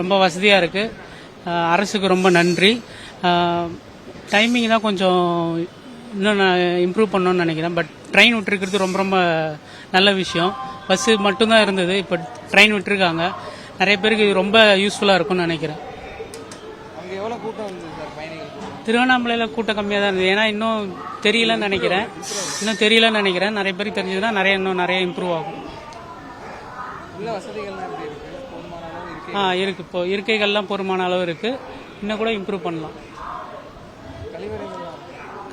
ரொம்ப வசதியாக இருக்குது. அரசுக்கு ரொம்ப நன்றி. டைமிங் தான் கொஞ்சம் இன்னும் நான் இம்ப்ரூவ் பண்ணணும்னு நினைக்கிறேன். பட் ட்ரெயின் விட்டுருக்கிறது ரொம்ப ரொம்ப நல்ல விஷயம். பஸ்ஸு மட்டும்தான் இருந்தது, இப்போ ட்ரெயின் விட்டுருக்காங்க. நிறைய பேருக்கு இது ரொம்ப யூஸ்ஃபுல்லாக இருக்கும்னு நினைக்கிறேன். திருவண்ணாமலையில் கூட்டம் கம்மியாக தான் இருந்தது. ஏன்னா இன்னும் தெரியலன்னு நினைக்கிறேன். நிறைய பேருக்கு தெரிஞ்சதுன்னா இன்னும் நிறைய இம்ப்ரூவ் ஆகும். இருக்கு. இப்போ இருக்கைகள்லாம் போதுமான அளவு இருக்கு. இன்னும் கூட இம்ப்ரூவ் பண்ணலாம்.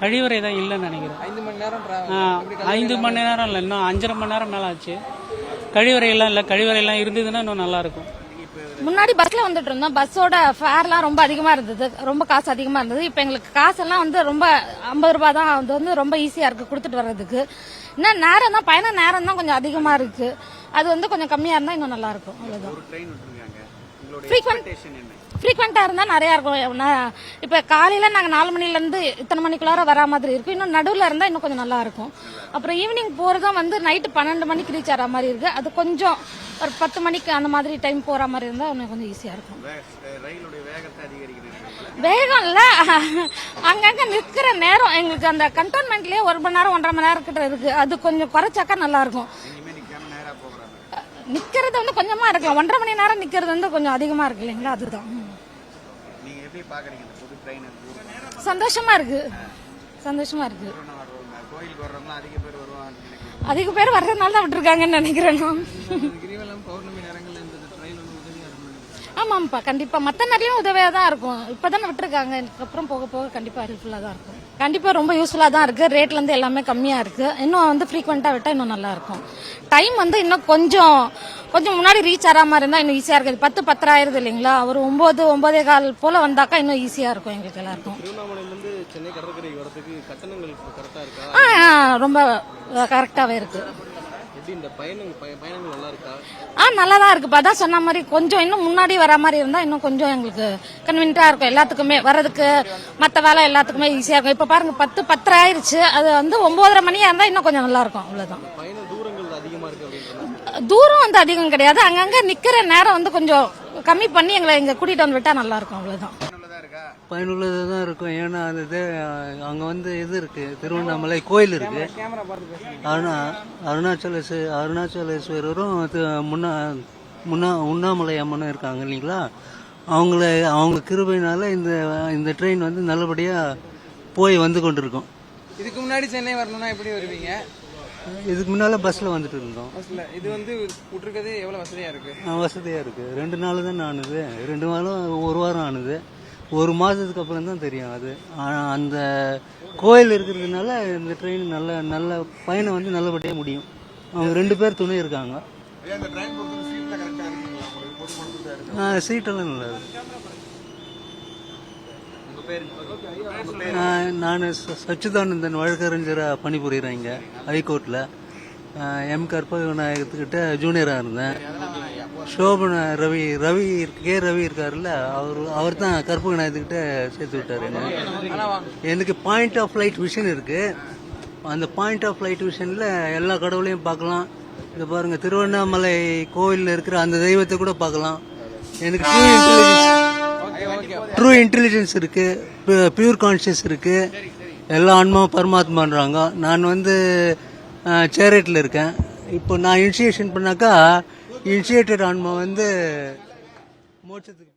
கழிவறை தான் இல்லைன்னு நினைக்கிறேன். 5 மணி நேரம் இல்லை, இன்னும் 5.5 மணி நேரம் மேலே ஆச்சு. கழிவறையெல்லாம் இல்லை. கழிவறையெல்லாம் இருந்ததுன்னா இன்னும் நல்லா இருக்கும். முன்னாடி பஸ்ல வந்துட்டு இருந்தோம். பஸ்ஸோட ஃபேர்லாம் ரொம்ப அதிகமா இருந்தது, ரொம்ப காசு அதிகமா இருந்தது. இப்போ எங்களுக்கு காசெல்லாம் வந்து ரொம்ப 50 ரூபாய் தான். அது வந்து ரொம்ப ஈஸியா இருக்கு கொடுத்துட்டு வர்றதுக்கு. இன்னும் நேரம் தான், பயண நேரம் தான் கொஞ்சம் அதிகமா இருக்கு. அது வந்து கொஞ்சம் கம்மியா இருந்தா இன்னும் நல்லா இருக்கும். அவ்வளவுதான். ஃப்ரீக்வெண்டா இருந்தா நிறைய இருக்கும். இப்ப காலையில நாங்க 4 மணில இருந்து இத்தனை மணிக்குள்ளார வரா மாதிரி இருக்கும். இன்னும் நடுவுல இருந்தா இன்னும் கொஞ்சம் நல்லா இருக்கும். அப்புறம் ஈவினிங் போறதும் வந்து நைட்டு 12 மணிக்கு ரீச் ஆகிற மாதிரி இருக்கு. அது கொஞ்சம் ஒரு 10 மணிக்கு அந்த மாதிரி டைம் போற மாதிரி இருந்தா இன்னும் கொஞ்சம் ஈஸியா இருக்கும். வேகம் இல்ல, அங்கங்க நிக்கிற நேரம் எங்களுக்கு அந்த கண்டோன்மெண்ட்லயே 1 மணி நேரம் 1.5 மணி நேரம் கிட்ட இருக்கு. அது கொஞ்சம் குறைச்சாக்கா நல்லா இருக்கும். நிக்கிறது வந்து கொஞ்சமா இருக்கலாம். 1.5 மணி நேரம் நிக்கிறது வந்து கொஞ்சம் அதிகமா இருக்கு இல்லைங்களா? அதுதான். சந்தோஷமா இருக்கு. அதிக பேர் வர்றதுனால தான் விட்டுருக்காங்கன்னு நினைக்கிறேன். ஆமாப்பா, கண்டிப்பா மத்த நேரம் உதவியா தான் இருக்கும். இப்பதானே விட்டுருக்காங்க. இதுக்கப்புறம் போக போக கண்டிப்பா ஹெல்ப்ஃபுல்லா தான் இருக்கும். கண்டிப்பா ரொம்ப யூஸ்ஃபுல்லா தான் இருக்கு. ரேட்ல இருந்து எல்லாமே கம்மியா இருக்கு. இன்னும் வந்து ஃப்ரீக்வெண்டா விட்டா இன்னும் நல்லா இருக்கும். டைம் வந்து இன்னும் கொஞ்சம் முன்னாடி ரீச் ஆகிற மாதிரி இருந்தா இன்னும் ஈஸியா இருக்கு. 10-10 ஆயிருது இல்லைங்களா? ஒரு 9-9:15 போல வந்தாக்கா இன்னும் ஈஸியா இருக்கும் எங்களுக்கு எல்லாருக்கும். ரொம்ப கரெக்டாவே இருக்கு. நல்லாதான் இருக்கு. அதான் சொன்ன மாதிரி கொஞ்சம் இன்னும் முன்னாடி வர மாதிரி இருந்தா இன்னும் கொஞ்சம் எங்களுக்கு கன்வீனியன்டா இருக்கும். எல்லாத்துக்குமே வர்றதுக்கு, மத்த வேலை எல்லாத்துக்குமே ஈஸியா இருக்கும். இப்ப பாருங்க 10-10 ஆயிருச்சு. அது வந்து 9:30 மணியா இருந்தா இன்னும் கொஞ்சம் நல்லா இருக்கும். அவ்வளவுதான். தூரம் வந்து அதிகம் கிடையாது. அங்கங்க நிக்கிற நேரம் வந்து கொஞ்சம் கம்மி பண்ணி எங்களை இங்க கூட்டிட்டு வந்து விட்டா நல்லா இருக்கும். அவ்வளவுதான். பயனுள்ளதாக தான் இருக்கும். ஏன்னா அது அங்கே வந்து இது இருக்கு, திருவண்ணாமலை கோயில் இருக்கு. அருணாச்சலேஸ்வரரும் உண்ணாமலை அம்மனும் இருக்காங்க இல்லைங்களா? அவங்க கிருபையினால இந்த ட்ரெயின் வந்து நல்லபடியா போய் வந்து கொண்டிருக்கும். இதுக்கு முன்னாடி சென்னை வரணும்னா எப்படி வருவீங்க? இதுக்கு முன்னால பஸ்ல வந்துட்டு இருந்தோம். இது வந்து விட்டுருக்கிறது எவ்வளவு வசதியா இருக்கு? வசதியா இருக்கு. 2 நாள் தான் ஆனது. 2 நாளும் 1 வாரம் ஆனது. 1 மாதத்துக்கு அப்புறம் தான் தெரியும் அது. அந்த கோயில் இருக்கிறதுனால இந்த ட்ரெயின் நல்ல பயணம் வந்து நல்லபடியா முடியும். அவங்க 2 பேர் துணை இருக்காங்க. சீட்டெல்லாம் நல்லா இருக்கு. நான் சச்சிதானந்தன் வழக்கறிஞராக பணிபுரிகிறேன் இங்கே ஹைகோர்ட்டில். எம் கற்பக விநாயகத்துக்கிட்ட ஜூனியராக இருந்தேன். சோபனா ரவி இருக்காருல்ல, அவர் தான் கற்பக விநாயகத்துக்கிட்ட சேர்த்து விட்டாரு. எனக்கு பாயிண்ட் ஆஃப் லைட் விஷன் இருக்கு. அந்த பாயிண்ட் ஆஃப் லைட் விஷன்ல எல்லா கடவுளையும் பார்க்கலாம். இங்க பாருங்க, திருவண்ணாமலை கோவிலில் இருக்கிற அந்த தெய்வத்தை கூட பார்க்கலாம். எனக்கு ட்ரூ இன்டெலிஜென்ஸ் இருக்கு, பியூர் கான்சியஸ் இருக்கு. எல்லா ஆன்மாவும் பரமாத்மான்றாங்க. நான் வந்து சேரிட்டில் இருக்கேன். இப்போ நான் இனிஷியேஷன் பண்ணாக்கா இனிஷியேட்டட் ஆன்மா வந்து மோட்சத்துக்கு